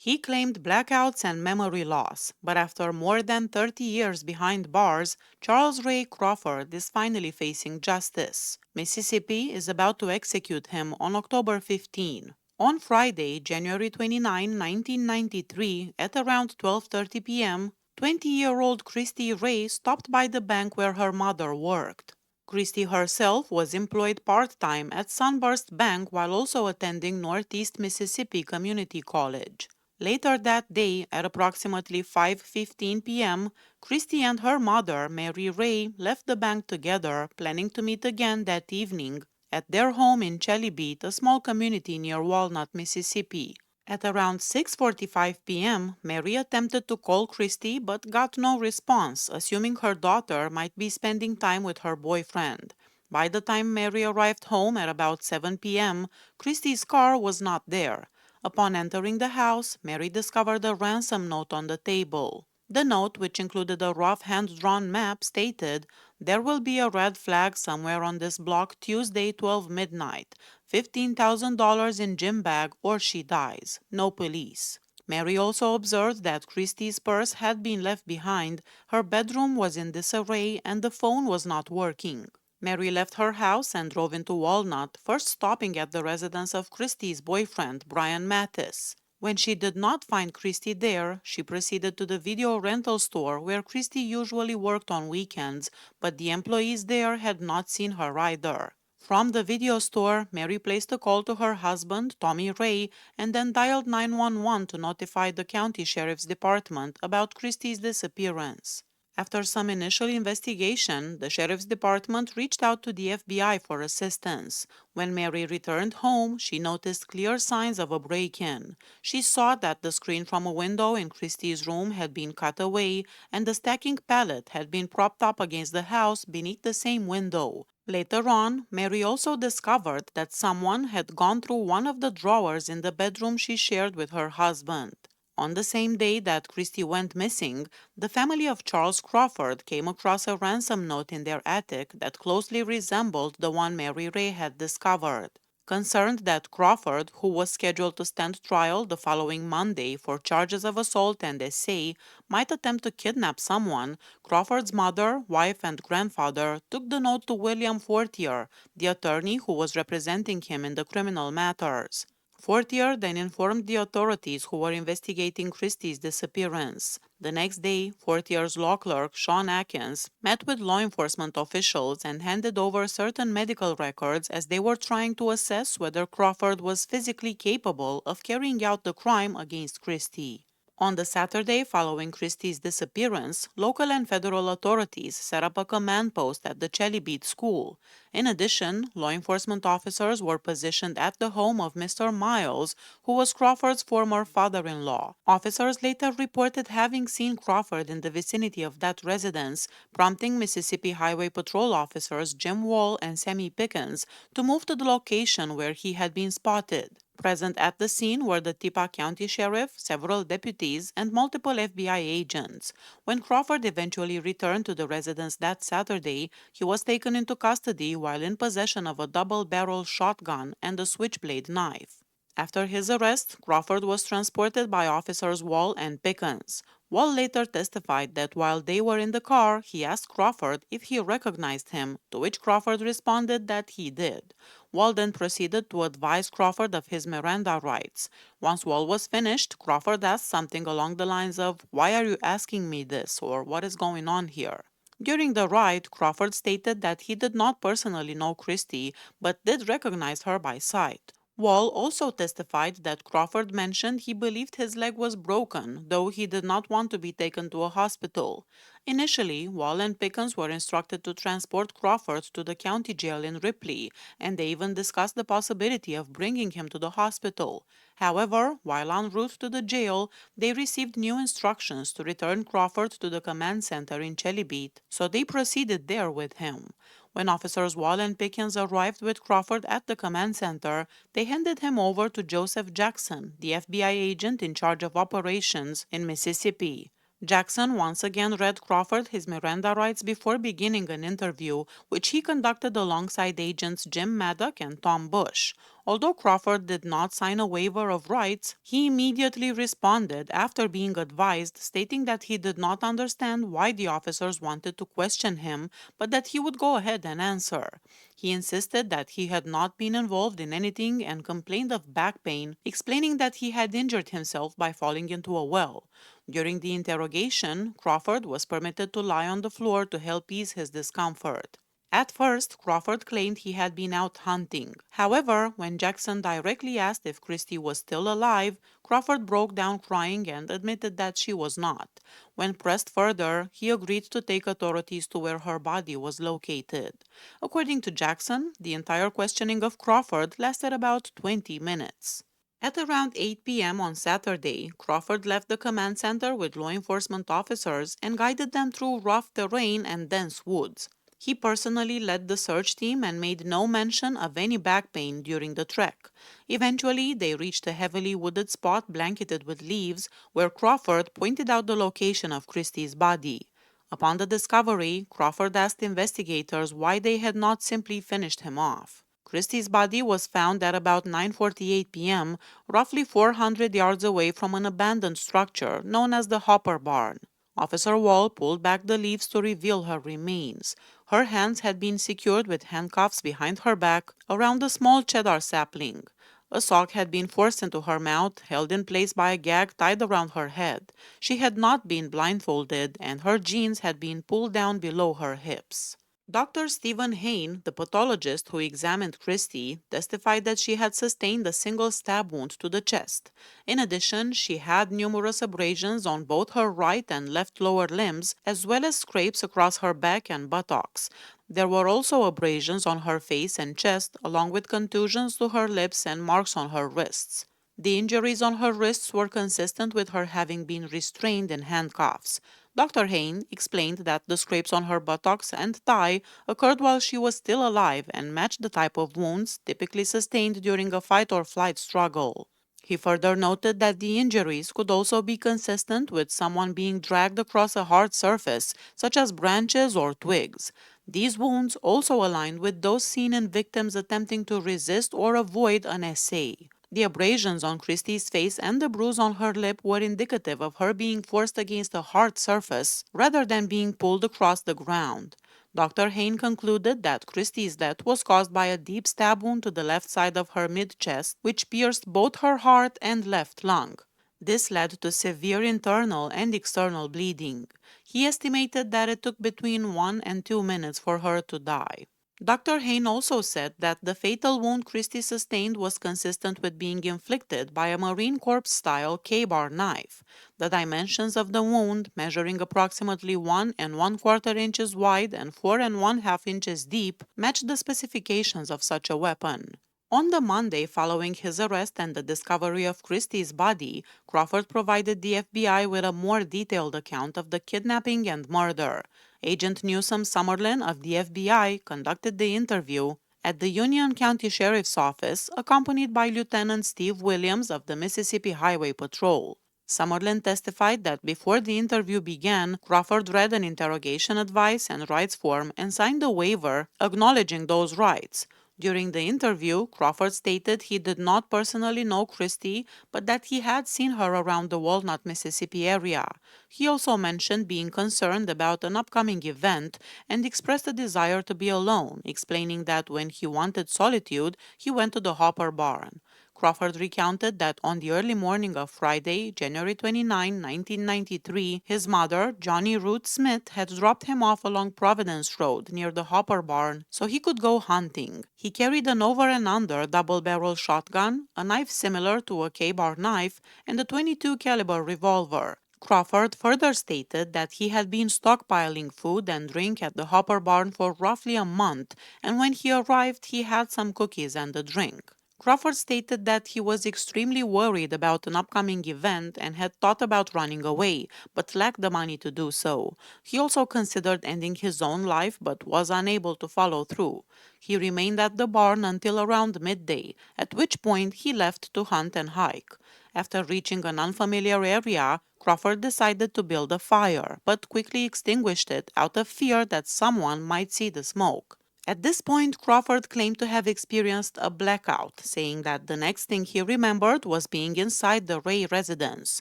He claimed blackouts and memory loss, but after more than 30 years behind bars, Charles Ray Crawford is finally facing justice. Mississippi is about to execute him on October 15. On Friday, January 29, 1993, at around 12:30 p.m., 20-year-old Christy Ray stopped by the bank where her mother worked. Christie herself was employed part-time at Sunburst Bank while also attending Northeast Mississippi Community College. Later that day, at approximately 5:15 p.m., Christie and her mother, Mary Ray, left the bank together, planning to meet again that evening at their home in Chellybeat, a small community near Walnut, Mississippi. At around 6:45 p.m., Mary attempted to call Christy but got no response, assuming her daughter might be spending time with her boyfriend. By the time Mary arrived home at about 7 p.m., Christy's car was not there. Upon entering the house, Mary discovered a ransom note on the table. The note, which included a rough hand-drawn map, stated, "There will be a red flag somewhere on this block Tuesday 12 midnight. $15,000 in gym bag or she dies. No police." Mary also observed that Christie's purse had been left behind, her bedroom was in disarray, and the phone was not working. Mary left her house and drove into Walnut, first stopping at the residence of Christie's boyfriend, Brian Mathis. When she did not find Christie there, she proceeded to the video rental store where Christie usually worked on weekends, but the employees there had not seen her either. From the video store, Mary placed a call to her husband, Tommy Ray, and then dialed 911 to notify the county sheriff's department about Christie's disappearance. After some initial investigation, the sheriff's department reached out to the FBI for assistance. When Mary returned home, she noticed clear signs of a break-in. She saw that the screen from a window in Christie's room had been cut away, and the stacking pallet had been propped up against the house beneath the same window. Later on, Mary also discovered that someone had gone through one of the drawers in the bedroom she shared with her husband. On the same day that Christie went missing, the family of Charles Crawford came across a ransom note in their attic that closely resembled the one Mary Ray had discovered. Concerned that Crawford, who was scheduled to stand trial the following Monday for charges of assault and essay, might attempt to kidnap someone, Crawford's mother, wife, and grandfather took the note to William Fortier, the attorney who was representing him in the criminal matters. Fortier then informed the authorities who were investigating Christie's disappearance. The next day, Fortier's law clerk, Sean Atkins, met with law enforcement officials and handed over certain medical records as they were trying to assess whether Crawford was physically capable of carrying out the crime against Christie. On the Saturday following Christie's disappearance, local and federal authorities set up a command post at the Chellybeat school. In addition, law enforcement officers were positioned at the home of Mr. Miles, who was Crawford's former father-in-law. Officers later reported having seen Crawford in the vicinity of that residence, prompting Mississippi Highway Patrol officers Jim Wall and Sammy Pickens to move to the location where he had been spotted. Present at the scene were the Tippah County Sheriff, several deputies, and multiple FBI agents. When Crawford eventually returned to the residence that Saturday, he was taken into custody while in possession of a double-barrel shotgun and a switchblade knife. After his arrest, Crawford was transported by officers Wall and Pickens. Wall later testified that while they were in the car, he asked Crawford if he recognized him, to which Crawford responded that he did. Wall then proceeded to advise Crawford of his Miranda rights. Once Wall was finished, Crawford asked something along the lines of, "Why are you asking me this?" or "What is going on here?" During the ride, Crawford stated that he did not personally know Christie, but did recognize her by sight. Wall also testified that Crawford mentioned he believed his leg was broken, though he did not want to be taken to a hospital. Initially, Wall and Pickens were instructed to transport Crawford to the county jail in Ripley, and they even discussed the possibility of bringing him to the hospital. However, while en route to the jail, they received new instructions to return Crawford to the command center in Chellybeat, so they proceeded there with him. When officers Wall and Pickens arrived with Crawford at the command center, they handed him over to Joseph Jackson, the FBI agent in charge of operations in Mississippi. Jackson once again read Crawford his Miranda rights before beginning an interview, which he conducted alongside agents Jim Maddock and Tom Bush. Although Crawford did not sign a waiver of rights, he immediately responded after being advised, stating that he did not understand why the officers wanted to question him, but that he would go ahead and answer. He insisted that he had not been involved in anything and complained of back pain, explaining that he had injured himself by falling into a well. During the interrogation, Crawford was permitted to lie on the floor to help ease his discomfort. At first, Crawford claimed he had been out hunting. However, when Jackson directly asked if Christie was still alive, Crawford broke down crying and admitted that she was not. When pressed further, he agreed to take authorities to where her body was located. According to Jackson, the entire questioning of Crawford lasted about 20 minutes. At around 8 p.m. on Saturday, Crawford left the command center with law enforcement officers and guided them through rough terrain and dense woods. He personally led the search team and made no mention of any back pain during the trek. Eventually, they reached a heavily wooded spot blanketed with leaves, where Crawford pointed out the location of Christie's body. Upon the discovery, Crawford asked investigators why they had not simply finished him off. Christie's body was found at about 9:48 p.m., roughly 400 yards away from an abandoned structure known as the Hopper Barn. Officer Wall pulled back the leaves to reveal her remains. Her hands had been secured with handcuffs behind her back around a small cheddar sapling. A sock had been forced into her mouth, held in place by a gag tied around her head. She had not been blindfolded, and her jeans had been pulled down below her hips. Dr. Stephen Hain, the pathologist who examined Christie, testified that she had sustained a single stab wound to the chest. In addition, she had numerous abrasions on both her right and left lower limbs, as well as scrapes across her back and buttocks. There were also abrasions on her face and chest, along with contusions to her lips and marks on her wrists. The injuries on her wrists were consistent with her having been restrained in handcuffs. Dr. Hain explained that the scrapes on her buttocks and thigh occurred while she was still alive and matched the type of wounds typically sustained during a fight or flight struggle. He further noted that the injuries could also be consistent with someone being dragged across a hard surface, such as branches or twigs. These wounds also aligned with those seen in victims attempting to resist or avoid an essay. The abrasions on Christie's face and the bruise on her lip were indicative of her being forced against a hard surface rather than being pulled across the ground. Dr. Hain concluded that Christie's death was caused by a deep stab wound to the left side of her mid-chest, which pierced both her heart and left lung. This led to severe internal and external bleeding. He estimated that it took between 1 and 2 minutes for her to die. Dr. Hain also said that the fatal wound Christie sustained was consistent with being inflicted by a Marine Corps-style K-bar knife. The dimensions of the wound, measuring approximately 1 1/4 inches wide and 4 1/2 inches deep, matched the specifications of such a weapon. On the Monday following his arrest and the discovery of Christie's body, Crawford provided the FBI with a more detailed account of the kidnapping and murder. Agent Newsom Summerlin of the FBI conducted the interview at the Union County Sheriff's Office, accompanied by Lieutenant Steve Williams of the Mississippi Highway Patrol. Summerlin testified that before the interview began, Crawford read an interrogation advice and rights form and signed a waiver acknowledging those rights. During the interview, Crawford stated he did not personally know Christie, but that he had seen her around the Walnut, Mississippi area. He also mentioned being concerned about an upcoming event and expressed a desire to be alone, explaining that when he wanted solitude, he went to the Hopper Barn. Crawford recounted that on the early morning of Friday, January 29, 1993, his mother, Johnny Ruth Smith, had dropped him off along Providence Road near the Hopper Barn so he could go hunting. He carried an over and under double-barrel shotgun, a knife similar to a K-bar knife, and a .22 caliber revolver. Crawford further stated that he had been stockpiling food and drink at the Hopper Barn for roughly a month, and when he arrived, he had some cookies and a drink. Crawford stated that he was extremely worried about an upcoming event and had thought about running away, but lacked the money to do so. He also considered ending his own life, but was unable to follow through. He remained at the barn until around midday, at which point he left to hunt and hike. After reaching an unfamiliar area, Crawford decided to build a fire, but quickly extinguished it out of fear that someone might see the smoke. At this point, Crawford claimed to have experienced a blackout, saying that the next thing he remembered was being inside the Ray residence.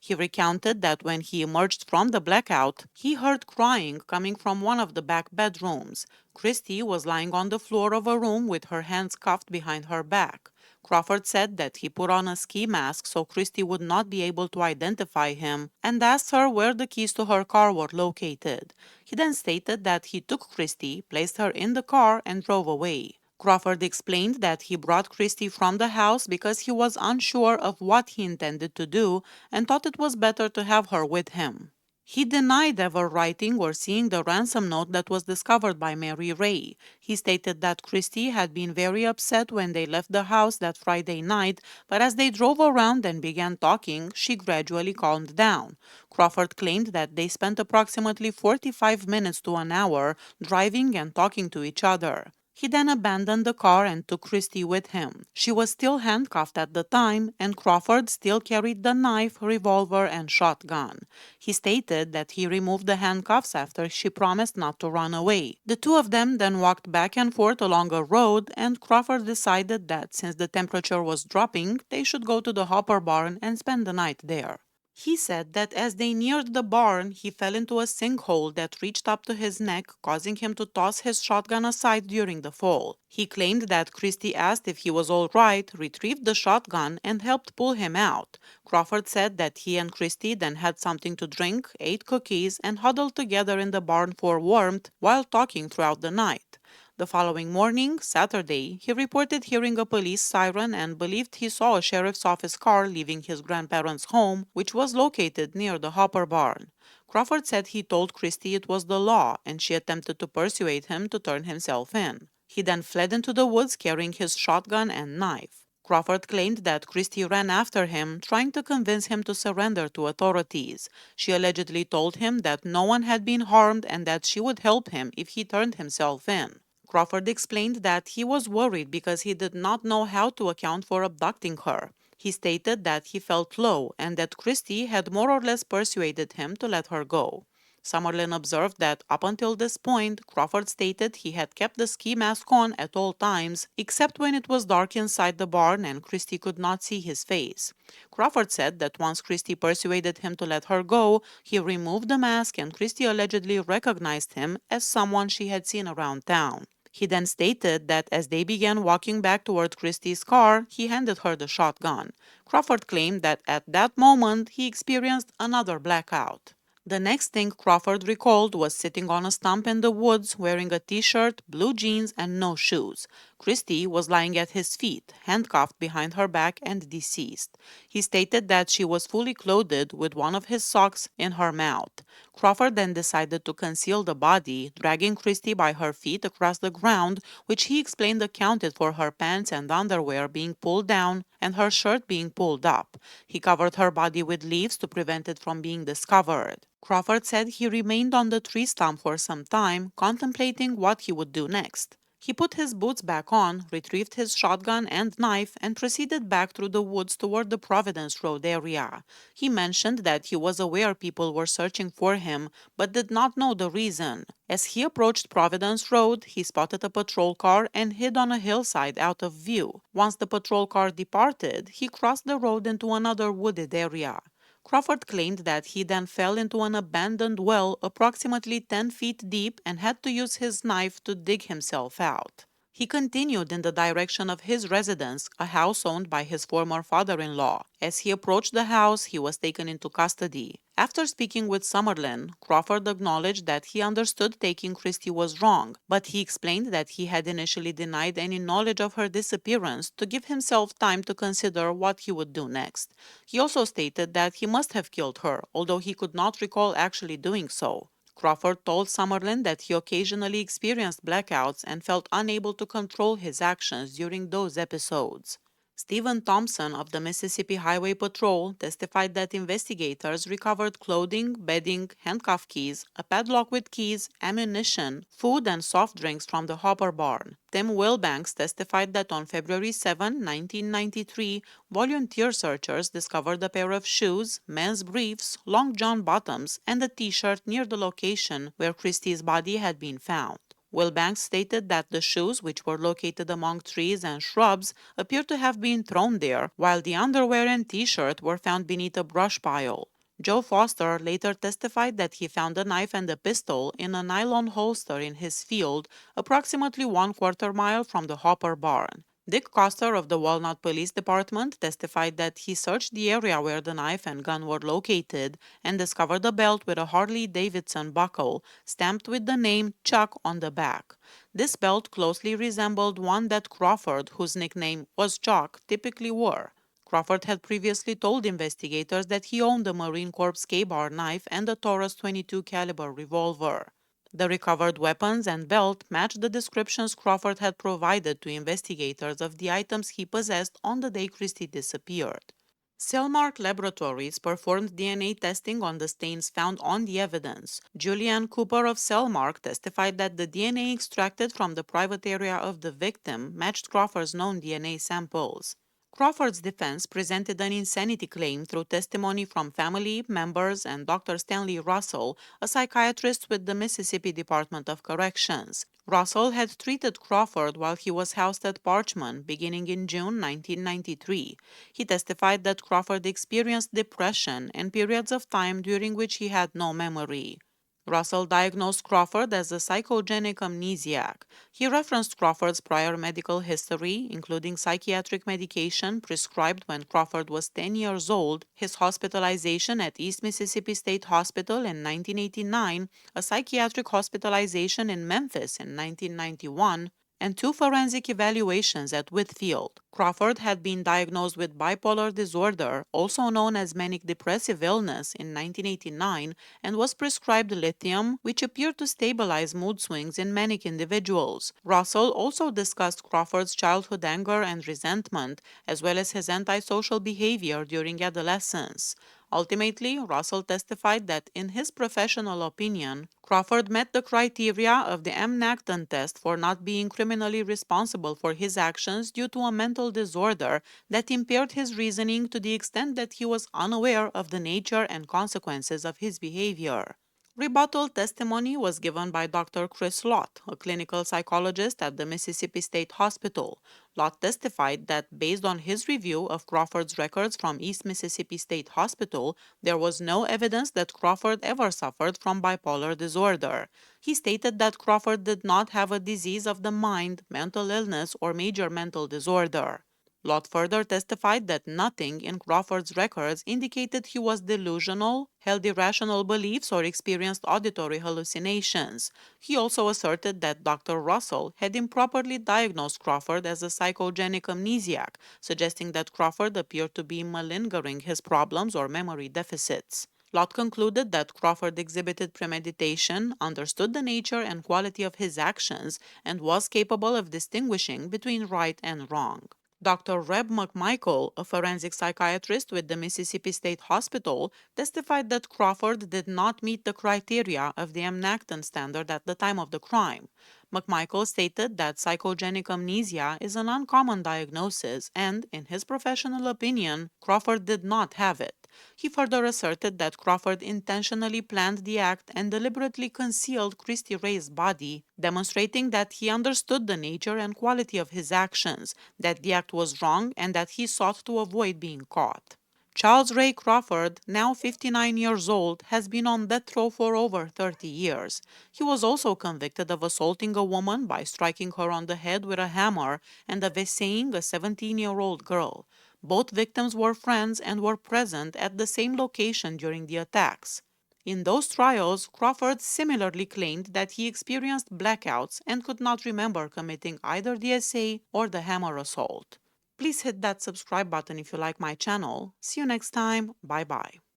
He recounted that when he emerged from the blackout, he heard crying coming from one of the back bedrooms. Christie was lying on the floor of a room with her hands cuffed behind her back. Crawford said that he put on a ski mask so Christie would not be able to identify him and asked her where the keys to her car were located. He then stated that he took Christie, placed her in the car, and drove away. Crawford explained that he brought Christie from the house because he was unsure of what he intended to do and thought it was better to have her with him. He denied ever writing or seeing the ransom note that was discovered by Mary Ray. He stated that Christie had been very upset when they left the house that Friday night, but as they drove around and began talking, she gradually calmed down. Crawford claimed that they spent approximately 45 minutes to an hour driving and talking to each other. He then abandoned the car and took Christie with him. She was still handcuffed at the time, and Crawford still carried the knife, revolver, and shotgun. He stated that he removed the handcuffs after she promised not to run away. The two of them then walked back and forth along a road, and Crawford decided that since the temperature was dropping, they should go to the Hopper barn and spend the night there. He said that as they neared the barn, he fell into a sinkhole that reached up to his neck, causing him to toss his shotgun aside during the fall. He claimed that Christie asked if he was all right, retrieved the shotgun, and helped pull him out. Crawford said that he and Christie then had something to drink, ate cookies, and huddled together in the barn for warmth while talking throughout the night. The following morning, Saturday, he reported hearing a police siren and believed he saw a sheriff's office car leaving his grandparents' home, which was located near the Hopper barn. Crawford said he told Christie it was the law, and she attempted to persuade him to turn himself in. He then fled into the woods carrying his shotgun and knife. Crawford claimed that Christie ran after him, trying to convince him to surrender to authorities. She allegedly told him that no one had been harmed and that she would help him if he turned himself in. Crawford explained that he was worried because he did not know how to account for abducting her. He stated that he felt low and that Christie had more or less persuaded him to let her go. Summerlin observed that up until this point, Crawford stated he had kept the ski mask on at all times, except when it was dark inside the barn and Christie could not see his face. Crawford said that once Christie persuaded him to let her go, he removed the mask and Christie allegedly recognized him as someone she had seen around town. He then stated that as they began walking back toward Christie's car, he handed her the shotgun. Crawford claimed that at that moment he experienced another blackout. The next thing Crawford recalled was sitting on a stump in the woods wearing a t-shirt, blue jeans, and no shoes. Christie was lying at his feet, handcuffed behind her back and deceased. He stated that she was fully clothed with one of his socks in her mouth. Crawford then decided to conceal the body, dragging Christie by her feet across the ground, which he explained accounted for her pants and underwear being pulled down and her shirt being pulled up. He covered her body with leaves to prevent it from being discovered. Crawford said he remained on the tree stump for some time, contemplating what he would do next. He put his boots back on, retrieved his shotgun and knife, and proceeded back through the woods toward the Providence Road area. He mentioned that he was aware people were searching for him, but did not know the reason. As he approached Providence Road, he spotted a patrol car and hid on a hillside out of view. Once the patrol car departed, he crossed the road into another wooded area. Crawford claimed that he then fell into an abandoned well approximately 10 feet deep and had to use his knife to dig himself out. He continued in the direction of his residence, a house owned by his former father-in-law. As he approached the house, he was taken into custody. After speaking with Summerlin, Crawford acknowledged that he understood taking Christie was wrong, but he explained that he had initially denied any knowledge of her disappearance to give himself time to consider what he would do next. He also stated that he must have killed her, although he could not recall actually doing so. Crawford told Summerlin that he occasionally experienced blackouts and felt unable to control his actions during those episodes. Stephen Thompson of the Mississippi Highway Patrol testified that investigators recovered clothing, bedding, handcuff keys, a padlock with keys, ammunition, food, and soft drinks from the Hopper barn. Tim Wilbanks testified that on February 7, 1993, volunteer searchers discovered a pair of shoes, men's briefs, long john bottoms, and a t-shirt near the location where Christie's body had been found. Wilbanks stated that the shoes, which were located among trees and shrubs, appeared to have been thrown there, while the underwear and t-shirt were found beneath a brush pile. Joe Foster later testified that he found a knife and a pistol in a nylon holster in his field, approximately 1/4 mile from the Hopper barn. Dick Coster of the Walnut Police Department testified that he searched the area where the knife and gun were located and discovered a belt with a Harley-Davidson buckle stamped with the name Chuck on the back. This belt closely resembled one that Crawford, whose nickname was Chuck, typically wore. Crawford had previously told investigators that he owned a Marine Corps K-bar knife and a Taurus .22 caliber revolver. The recovered weapons and belt matched the descriptions Crawford had provided to investigators of the items he possessed on the day Christie disappeared. Cellmark Laboratories performed DNA testing on the stains found on the evidence. Julianne Cooper of Cellmark testified that the DNA extracted from the private area of the victim matched Crawford's known DNA samples. Crawford's defense presented an insanity claim through testimony from family members and Dr. Stanley Russell, a psychiatrist with the Mississippi Department of Corrections. Russell had treated Crawford while he was housed at Parchman beginning in June 1993. He testified that Crawford experienced depression and periods of time during which he had no memory. Russell diagnosed Crawford as a psychogenic amnesiac. He referenced Crawford's prior medical history, including psychiatric medication prescribed when Crawford was 10 years old, his hospitalization at East Mississippi State Hospital in 1989, a psychiatric hospitalization in Memphis in 1991, and 2 forensic evaluations at Whitfield. Crawford had been diagnosed with bipolar disorder, also known as manic depressive illness, in 1989 and was prescribed lithium, which appeared to stabilize mood swings in manic individuals. Russell also discussed Crawford's childhood anger and resentment, as well as his antisocial behavior during adolescence. Ultimately, Russell testified that, in his professional opinion, Crawford met the criteria of the M. Nacton test for not being criminally responsible for his actions due to a mental disorder that impaired his reasoning to the extent that he was unaware of the nature and consequences of his behavior. Rebuttal testimony was given by Dr. Chris Lott, a clinical psychologist at the Mississippi State Hospital. Lott testified that, based on his review of Crawford's records from East Mississippi State Hospital, there was no evidence that Crawford ever suffered from bipolar disorder. He stated that Crawford did not have a disease of the mind, mental illness, or major mental disorder. Lott further testified that nothing in Crawford's records indicated he was delusional, held irrational beliefs, or experienced auditory hallucinations. He also asserted that Dr. Russell had improperly diagnosed Crawford as a psychogenic amnesiac, suggesting that Crawford appeared to be malingering his problems or memory deficits. Lott concluded that Crawford exhibited premeditation, understood the nature and quality of his actions, and was capable of distinguishing between right and wrong. Dr. Reb McMichael, a forensic psychiatrist with the Mississippi State Hospital, testified that Crawford did not meet the criteria of the M. Nacton standard at the time of the crime. McMichael stated that psychogenic amnesia is an uncommon diagnosis and, in his professional opinion, Crawford did not have it. He further asserted that Crawford intentionally planned the act and deliberately concealed Christy Ray's body, demonstrating that he understood the nature and quality of his actions, that the act was wrong, and that he sought to avoid being caught. Charles Ray Crawford, now 59 years old, has been on death row for over 30 years. He was also convicted of assaulting a woman by striking her on the head with a hammer and of essaying a 17-year-old girl. Both victims were friends and were present at the same location during the attacks. In those trials, Crawford similarly claimed that he experienced blackouts and could not remember committing either the essay or the hammer assault. Please hit that subscribe button if you like my channel. See you next time. Bye bye.